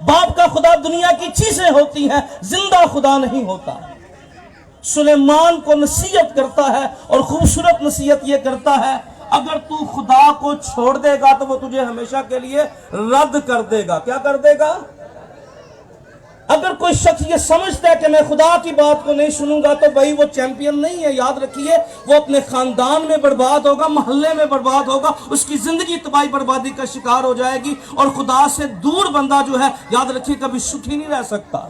باپ کا خدا دنیا کی چیزیں ہوتی ہیں، زندہ خدا نہیں ہوتا۔ سلیمان کو نصیحت کرتا ہے اور خوبصورت نصیحت یہ کرتا ہے، اگر تو خدا کو چھوڑ دے گا تو وہ تجھے ہمیشہ کے لیے رد کر دے گا۔ کیا کر دے گا؟ اگر کوئی شخص یہ سمجھتا ہے کہ میں خدا کی بات کو نہیں سنوں گا تو بھائی وہ چیمپئن نہیں ہے۔ یاد رکھیے، وہ اپنے خاندان میں برباد ہوگا، محلے میں برباد ہوگا، اس کی زندگی تباہی بربادی کا شکار ہو جائے گی، اور خدا سے دور بندہ جو ہے، یاد رکھیے، کبھی سکھی نہیں رہ سکتا۔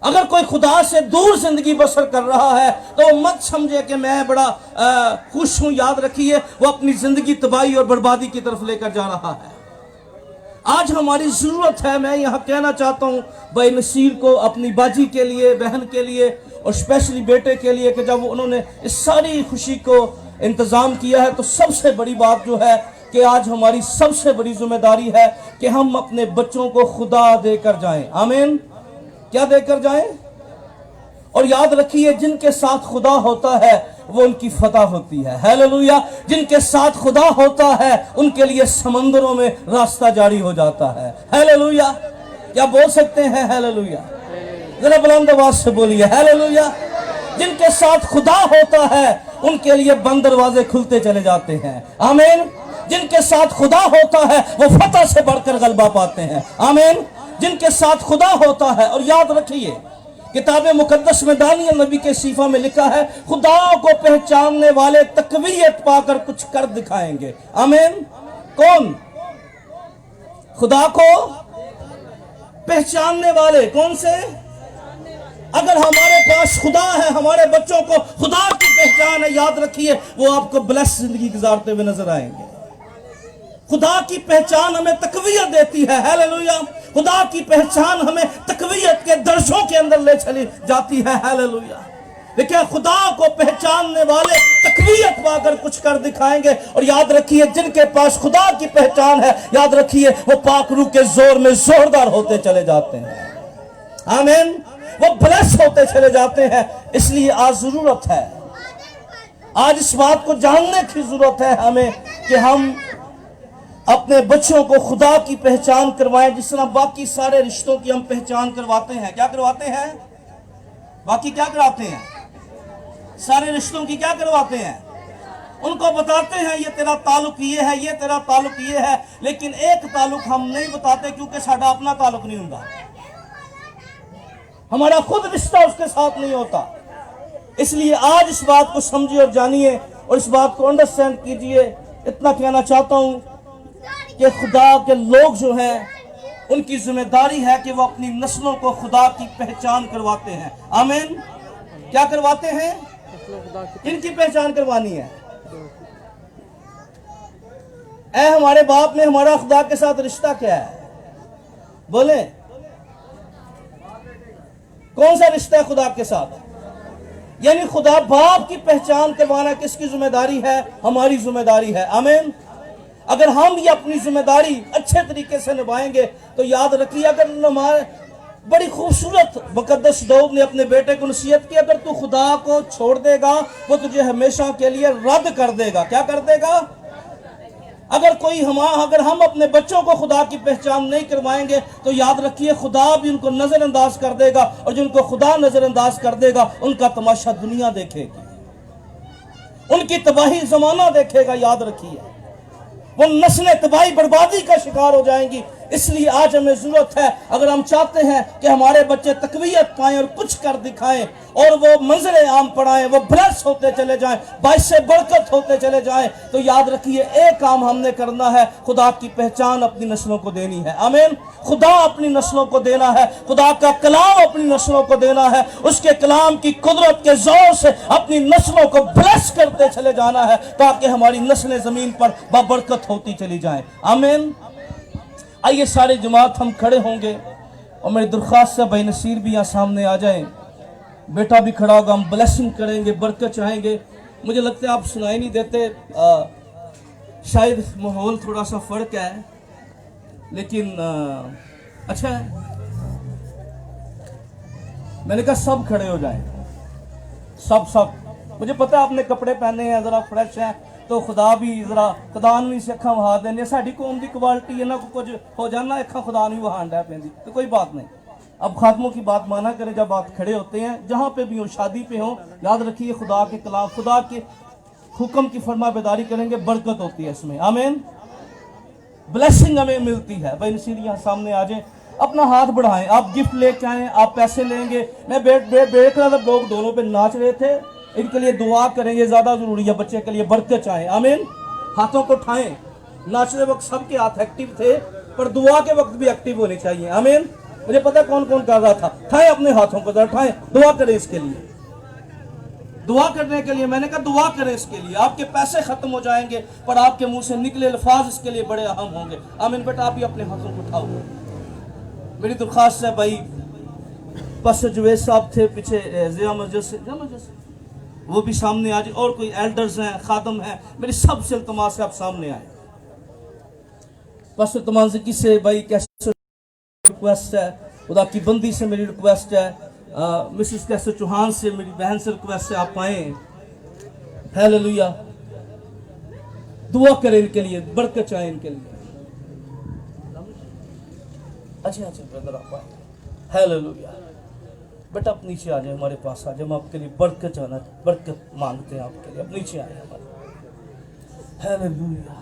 اگر کوئی خدا سے دور زندگی بسر کر رہا ہے تو وہ مت سمجھے کہ میں بڑا خوش ہوں۔ یاد رکھیے، وہ اپنی زندگی تباہی اور بربادی کی طرف لے کر جا رہا ہے۔ آج ہماری ضرورت ہے، میں یہاں کہنا چاہتا ہوں بھائی نصیر کو، اپنی باجی کے لیے، بہن کے لیے، اور اسپیشلی بیٹے کے لیے، کہ جب انہوں نے اس ساری خوشی کو انتظام کیا ہے تو سب سے بڑی بات جو ہے کہ آج ہماری سب سے بڑی ذمہ داری ہے کہ ہم اپنے بچوں کو خدا دے کر جائیں۔ آمین۔ کیا دے کر جائیں؟ اور یاد رکھیے، جن کے ساتھ خدا ہوتا ہے وہ ان کی فتح ہوتی ہے۔ ہیلیلویا۔ جن کے ساتھ خدا ہوتا ہے ان کے لیے سمندروں میں راستہ جاری ہو جاتا ہے۔ ہیلیلویا۔ کیا بول سکتے ہیں ہیلیلویا؟ ذرا بلند آواز سے بولیے ہیلیلویا۔ جن کے ساتھ خدا ہوتا ہے ان کے لیے بند دروازے کھلتے چلے جاتے ہیں۔ آمین۔ جن کے ساتھ خدا ہوتا ہے وہ فتح سے بڑھ کر غلبہ پاتے ہیں۔ آمین۔ جن کے ساتھ خدا ہوتا ہے، اور یاد رکھیے کتاب مقدس میں دانیل نبی کے صحیفہ میں لکھا ہے، خدا کو پہچاننے والے تقویت پا کر کچھ کر دکھائیں گے۔ آمین۔ کون؟ خدا کو پہچاننے والے۔ کون سے؟ اگر ہمارے پاس خدا ہے، ہمارے بچوں کو خدا کی پہچان ہے، یاد رکھیے وہ آپ کو بلیس زندگی گزارتے ہوئے نظر آئیں گے۔ خدا کی پہچان ہمیں تقویت دیتی ہے۔ ہیلیلویا۔ خدا کی پہچان ہمیں تقویت کے درجوں کے اندر لے چلی جاتی ہے۔ ہیلیلویا۔ دیکھیں، خدا کو پہچاننے والے تقویت پا کر کچھ کر دکھائیں گے، اور یاد رکھیے جن کے پاس خدا کی پہچان ہے، یاد رکھیے وہ پاک روح کے زور میں زوردار ہوتے چلے جاتے ہیں۔ آمین۔ وہ بلیس ہوتے چلے جاتے ہیں۔ اس لیے آج ضرورت ہے، آج اس بات کو جاننے کی ضرورت ہے ہمیں کہ ہم اپنے بچوں کو خدا کی پہچان کروائیں، جس طرح باقی سارے رشتوں کی ہم پہچان کرواتے ہیں۔ کیا کرواتے ہیں؟ باقی کیا کراتے ہیں؟ سارے رشتوں کی کیا کرواتے ہیں؟ ان کو بتاتے ہیں یہ تیرا تعلق یہ ہے، یہ تیرا تعلق یہ ہے، لیکن ایک تعلق ہم نہیں بتاتے کیونکہ ساڈا اپنا تعلق نہیں ہوتا، ہمارا خود رشتہ اس کے ساتھ نہیں ہوتا۔ اس لیے آج اس بات کو سمجھیے اور جانیے اور اس بات کو انڈرسٹینڈ کیجئے۔ اتنا کہنا چاہتا ہوں کہ خدا کے لوگ جو ہیں ان کی ذمہ داری ہے کہ وہ اپنی نسلوں کو خدا کی پہچان کرواتے ہیں۔ آمین۔ کیا کرواتے ہیں؟ ان کی پہچان کروانی ہے۔ اے ہمارے باپ میں ہمارا خدا کے ساتھ رشتہ کیا ہے؟ بولیں، کون سا رشتہ ہے خدا کے ساتھ؟ یعنی خدا باپ کی پہچان کروانا کس کی ذمہ داری ہے؟ ہماری ذمہ داری ہے۔ آمین۔ اگر ہم یہ اپنی ذمہ داری اچھے طریقے سے نبھائیں گے تو یاد رکھیے، اگر بڑی خوبصورت مقدس داؤد نے اپنے بیٹے کو نصیحت کی، اگر تو خدا کو چھوڑ دے گا وہ تجھے ہمیشہ کے لیے رد کر دے گا۔ کیا کر دے گا؟ اگر ہم اپنے بچوں کو خدا کی پہچان نہیں کروائیں گے تو یاد رکھیے خدا بھی ان کو نظر انداز کر دے گا، اور جن کو خدا نظر انداز کر دے گا ان کا تماشا دنیا دیکھے گی، ان کی تباہی زمانہ دیکھے گا۔ یاد رکھیے وہ نسلیں تباہی بربادی کا شکار ہو جائیں گی۔ اس لیے آج ہمیں ضرورت ہے، اگر ہم چاہتے ہیں کہ ہمارے بچے تقویت پائیں اور کچھ کر دکھائیں اور وہ منظر عام پڑھائیں، وہ بلیس ہوتے چلے جائیں، باعث برکت ہوتے چلے جائیں، تو یاد رکھیے ایک کام ہم نے کرنا ہے، خدا کی پہچان اپنی نسلوں کو دینی ہے۔ آمین۔ خدا اپنی نسلوں کو دینا ہے، خدا کا کلام اپنی نسلوں کو دینا ہے، اس کے کلام کی قدرت کے زور سے اپنی نسلوں کو بلیس کرتے چلے جانا ہے تاکہ ہماری نسلیں زمین پر بابرکت ہوتی چلی جائیں۔ آمین۔ آئیے سارے جماعت ہم کھڑے ہوں گے، اور میری درخواست ہے بھائی نصیر بھی یہاں سامنے آ جائیں، بیٹا بھی کھڑا ہوگا، ہم بلیسنگ کریں گے، برکت چاہیں گے۔ مجھے لگتا ہے آپ سنائی نہیں دیتے، شاید ماحول تھوڑا سا فرق ہے، لیکن اچھا ہے۔ میں نے کہا سب کھڑے ہو جائیں، سب مجھے پتہ ہے آپ نے کپڑے پہنے ہیں، ذرا فریش ہیں، تو خدا بھی ذرا خدا نہیں سے اکھاں وہا دینے ساڑھی قوم دی کوالٹی ہے نا کچھ ہو جانا اکھاں خدا نہیں وہاں ڈے پہن دی تو کوئی بات نہیں. اب خاتموں کی بات مانا کریں جب آپ کھڑے ہوتے ہیں جہاں پہ بھی ہوں شادی پہ ہوں یاد رکھیے خدا کے کلام خدا کے حکم کی فرما بیداری کریں گے برکت ہوتی ہے اس میں. آمین. بلیسنگ ہمیں ملتی ہے. بھائی نصیر یہاں سامنے آ جائیں اپنا ہاتھ بڑھائیں. آپ گفٹ لے کے آئیں آپ پیسے لیں گے. میں بیٹھ رہا تھا لوگ دونوں پہ ناچ رہے تھے ان کے لیے دعا کریں گے زیادہ ضروری ہے بچے کے لیے برکت چاہیں. آمین. ہاتھوں کو اٹھائیں. ناچتے وقت سب کے ہاتھ ایکٹیو تھے پر دعا کے وقت بھی ایکٹیو ہونے چاہیے. آمین. مجھے پتہ کون کون کر رہا تھا. اٹھائیں اپنے ہاتھوں کو ذرا اٹھائیں دعا کریں اس کے لیے. دعا کرنے کے لیے میں نے کہا دعا کریں اس کے لیے. آپ کے پیسے ختم ہو جائیں گے پر آپ کے منہ سے نکلے الفاظ اس کے لیے بڑے اہم ہوں گے. آمین. بیٹا آپ بھی اپنے ہاتھوں کو اٹھاؤ. میری درخواست ہے بھائی پس جوید صاحب تھے پیچھے ضیاء مسجد سے وہ بھی سامنے آ جائے اور کوئی ایلڈرز ہیں خادم ہیں میری سب سے التماس ہے آپ سامنے آئیں. پس تمازکی سے بھائی کیسے ریکویسٹ ہے خدا کی بندی سے میری ریکویسٹ ہے مسز کیسر چوہان سے میری بہن سے ریکویسٹ ہے آپ آئیں. ہیلیلویا. دعا کریں ان کے لیے برکت چاہیں ان کے لیے. اچھا بردر آپ آئیں. ہیلیلویا. بیٹا آپ نیچے آ جائیں ہمارے پاس آ جائیں ہم آپ کے لیے برکت چاہنا برکت مانگتے ہیں آپ کے لیے. آپ نیچے آئیں ہمارے. ہیلیلویا.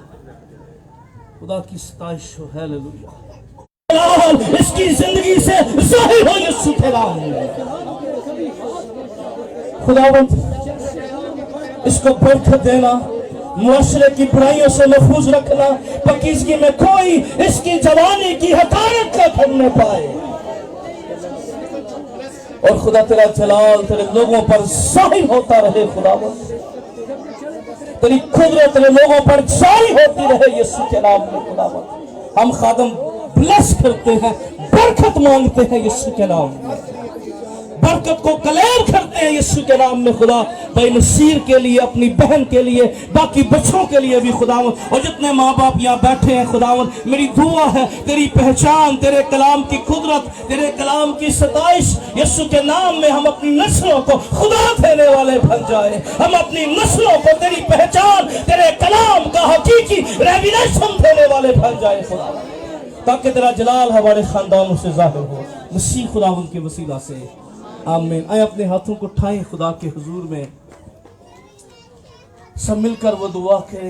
خدا کی ستائش ہو. ہیلیلویا. اس کی زندگی سے ظاہر ہو یسوع کے نام میں. خداوند اس کو برکت دینا معاشرے کی برائیوں سے محفوظ رکھنا پاکیزگی میں کوئی اس کی جوانی کی حقارت نہ کرنے پائے اور خدا تیرا جلال تیرے لوگوں پر ظاہر ہوتا رہے. خداوند تیری قدرت تیرے لوگوں پر ظاہر ہوتی رہے یسوع کے نام میں. خداوند ہم خادم بلیس کرتے ہیں برکت مانگتے ہیں یسوع کے نام میں. برکت کو کلیم کرتے ہیں یسوع کے نام میں. خدا بھائی نصیر کے لیے اپنی بہن کے لیے باقی بچوں کے لیے بھی خداوند اور جتنے ماں باپ یہاں بیٹھے ہیں خداوند میری دعا ہے تیری پہچان تیرے کلام کی قدرت تیرے کلام کی ستائش یسوع کے نام میں ہم اپنی نسلوں کو خدا دینے والے بن جائے. ہم اپنی نسلوں کو تیری پہچان تیرے کلام کا حقیقی ریویلیشن دینے والے بن جائے خدا تاکہ تیرا جلال ہمارے خاندانوں سے ظاہر ہو مسیح خداوند کے وسیلہ سے. آمین. آئیں اپنے ہاتھوں کو اٹھائیں خدا کے حضور میں سب مل کر وہ دعا کریں.